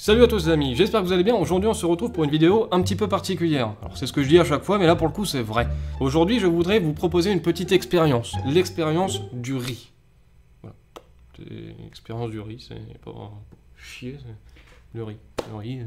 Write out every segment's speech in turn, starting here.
Salut à tous les amis, j'espère que vous allez bien. Aujourd'hui on se retrouve pour une vidéo un petit peu particulière. Alors c'est ce que je dis à chaque fois, mais là pour le coup c'est vrai. Aujourd'hui je voudrais vous proposer une petite expérience. L'expérience du riz. Voilà. L'expérience du riz, c'est pas chier, c'est le riz. Le riz.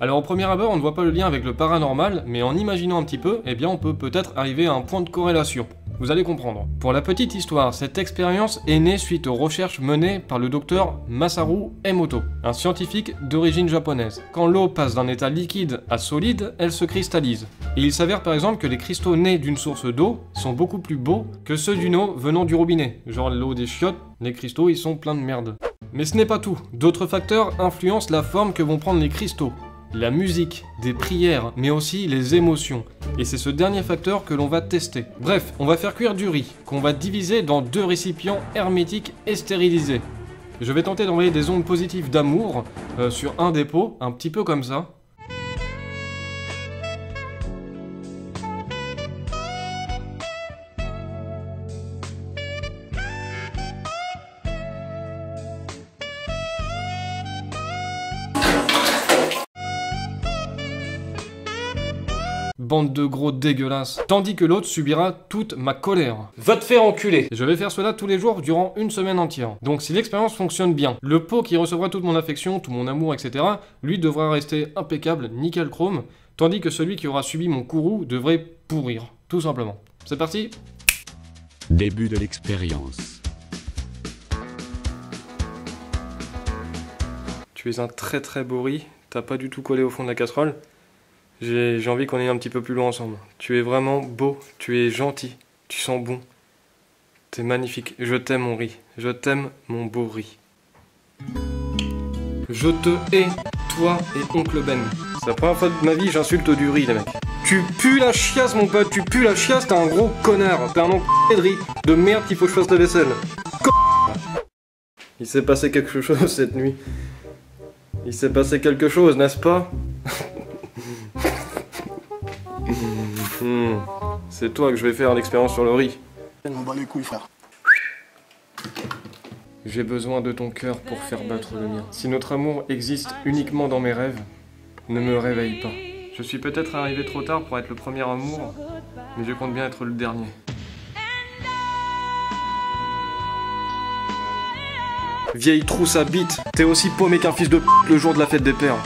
Alors au premier abord on ne voit pas le lien avec le paranormal, mais en imaginant un petit peu, eh bien on peut peut-être arriver à un point de corrélation. Vous allez comprendre. Pour la petite histoire, cette expérience est née suite aux recherches menées par le docteur Masaru Emoto, un scientifique d'origine japonaise. Quand l'eau passe d'un état liquide à solide, elle se cristallise. Et il s'avère par exemple que les cristaux nés d'une source d'eau sont beaucoup plus beaux que ceux d'une eau venant du robinet. Genre l'eau des chiottes, les cristaux ils sont pleins de merde. Mais ce n'est pas tout. D'autres facteurs influencent la forme que vont prendre les cristaux. La musique, des prières, mais aussi les émotions. Et c'est ce dernier facteur que l'on va tester. Bref, on va faire cuire du riz, qu'on va diviser dans 2 récipients hermétiques et stérilisés. Je vais tenter d'envoyer des ondes positives d'amour sur un des pots, un petit peu comme ça. Bande de gros dégueulasses. Tandis que l'autre subira toute ma colère. Va te faire enculer. Je vais faire cela tous les jours durant une semaine entière. Donc si l'expérience fonctionne bien, le pot qui recevra toute mon affection, tout mon amour, etc., lui devra rester impeccable, nickel chrome, tandis que celui qui aura subi mon courroux devrait pourrir. Tout simplement. C'est parti. Début de l'expérience. Tu es un très beau riz. T'as pas du tout collé au fond de la casserole. J'ai envie qu'on aille un petit peu plus loin ensemble. Tu es vraiment beau, tu es gentil, tu sens bon. T'es magnifique, je t'aime mon riz, je t'aime mon beau riz. Je te hais, toi et oncle Ben. C'est la première fois de ma vie j'insulte du riz les mecs. Tu pues la chiasse mon pote, tu pues la chiasse, t'es un gros connard. T'es un enculé de riz, de merde qu'il faut que je fasse la vaisselle. Il s'est passé quelque chose cette nuit. Il s'est passé quelque chose, n'est-ce pas? C'est toi que je vais faire l'expérience sur le riz. On bat les couilles, frère. J'ai besoin de ton cœur pour faire battre le mien. Si notre amour existe uniquement dans mes rêves, ne me réveille pas. Je suis peut-être arrivé trop tard pour être le premier amour, mais je compte bien être le dernier. Vieille trousse à bite, t'es aussi paumé qu'un fils de p*** le jour de la fête des pères.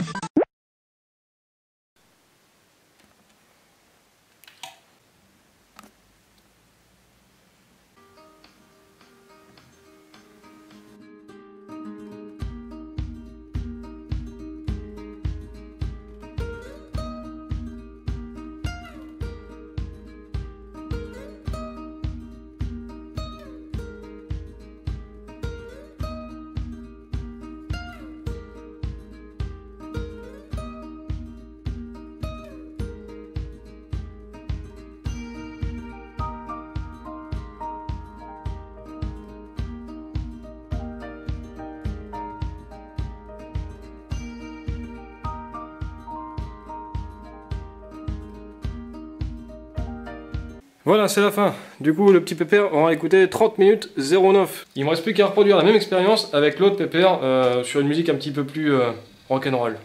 Voilà, c'est la fin. Du coup, le petit pépère aura écouté 30 minutes 09. Il me reste plus qu'à reproduire la même expérience avec l'autre pépère sur une musique un petit peu plus rock'n'roll.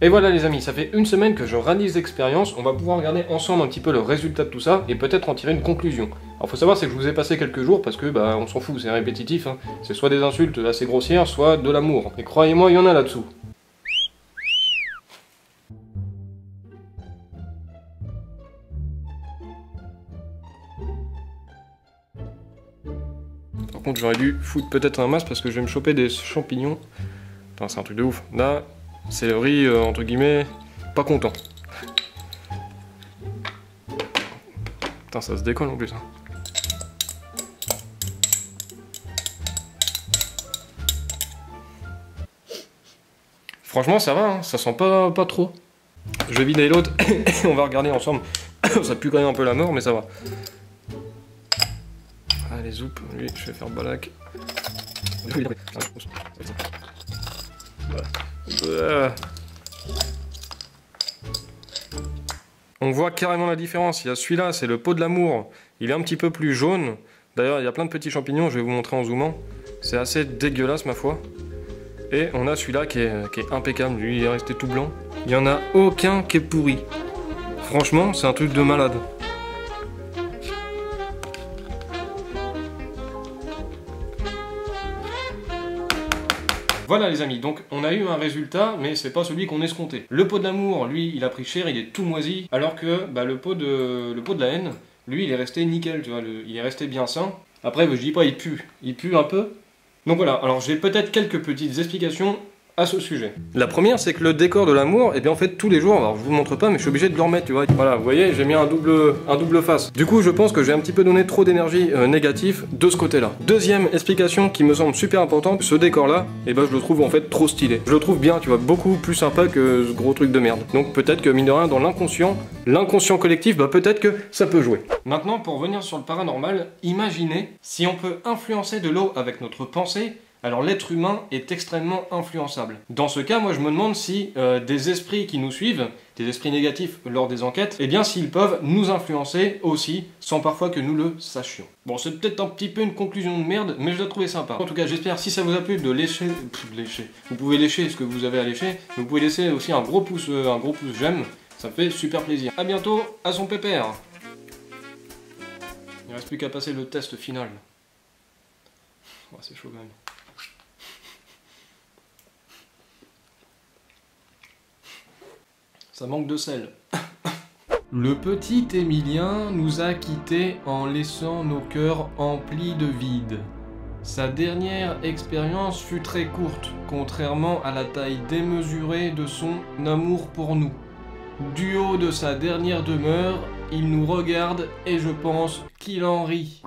Et voilà les amis, ça fait une semaine que je réalise l'expérience, on va pouvoir regarder ensemble un petit peu le résultat de tout ça et peut-être en tirer une conclusion. Alors faut savoir c'est que je vous ai passé quelques jours parce que bah on s'en fout, c'est répétitif, hein. C'est soit des insultes assez grossières, soit de l'amour. Et croyez-moi, il y en a là-dessous. Par contre j'aurais dû foutre peut-être un masque parce que je vais me choper des champignons. Enfin c'est un truc de ouf. Là, c'est le riz, entre guillemets, pas content. Putain, ça se décolle en plus. Hein. Franchement, ça va, hein, ça sent pas trop. Je vais vider l'autre et on va regarder ensemble. Ça pue quand même un peu la mort, mais ça va. Allez, zoup, lui, je vais faire Balak. On voit carrément la différence. Il y a celui-là, c'est le pot de l'amour. Il est un petit peu plus jaune. D'ailleurs, il y a plein de petits champignons, je vais vous montrer en zoomant. C'est assez dégueulasse, ma foi. Et on a celui-là qui est impeccable. Lui, il est resté tout blanc. Il n'y en a aucun qui est pourri. Franchement, c'est un truc de malade. Voilà les amis, donc on a eu un résultat, mais c'est pas celui qu'on escomptait. Le pot de l'amour, lui, il a pris cher, il est tout moisi, alors que bah, le pot de la haine, lui, il est resté nickel, tu vois, il est resté bien sain. Après, je dis pas, il pue un peu. Donc voilà, alors j'ai peut-être quelques petites explications à ce sujet. La première, c'est que le décor de l'amour, et bien en fait tous les jours, alors je vous montre pas, mais je suis obligé de le remettre, tu vois. Voilà, vous voyez, j'ai mis un double face. Du coup, je pense que j'ai un petit peu donné trop d'énergie négative de ce côté-là. Deuxième explication qui me semble super importante, ce décor-là, et ben je le trouve en fait trop stylé. Je le trouve bien, tu vois, beaucoup plus sympa que ce gros truc de merde. Donc peut-être que mine de rien, dans l'inconscient collectif, bah peut-être que ça peut jouer. Maintenant, pour revenir sur le paranormal, imaginez si on peut influencer de l'eau avec notre pensée. Alors l'être humain est extrêmement influençable. Dans ce cas, moi je me demande si des esprits qui nous suivent, des esprits négatifs lors des enquêtes, eh bien s'ils peuvent nous influencer aussi, sans parfois que nous le sachions. Bon, c'est peut-être un petit peu une conclusion de merde, mais je l'ai trouvé sympa. En tout cas, j'espère, si ça vous a plu, de lécher... Vous pouvez lécher ce que vous avez à lécher, mais vous pouvez laisser aussi un gros pouce j'aime, ça me fait super plaisir. A bientôt, à son pépère. Il ne reste plus qu'à passer le test final. Oh, c'est chaud quand même. Ça manque de sel. Le petit Émilien nous a quittés en laissant nos cœurs emplis de vide. Sa dernière expérience fut très courte, contrairement à la taille démesurée de son amour pour nous. Du haut de sa dernière demeure, il nous regarde et je pense qu'il en rit.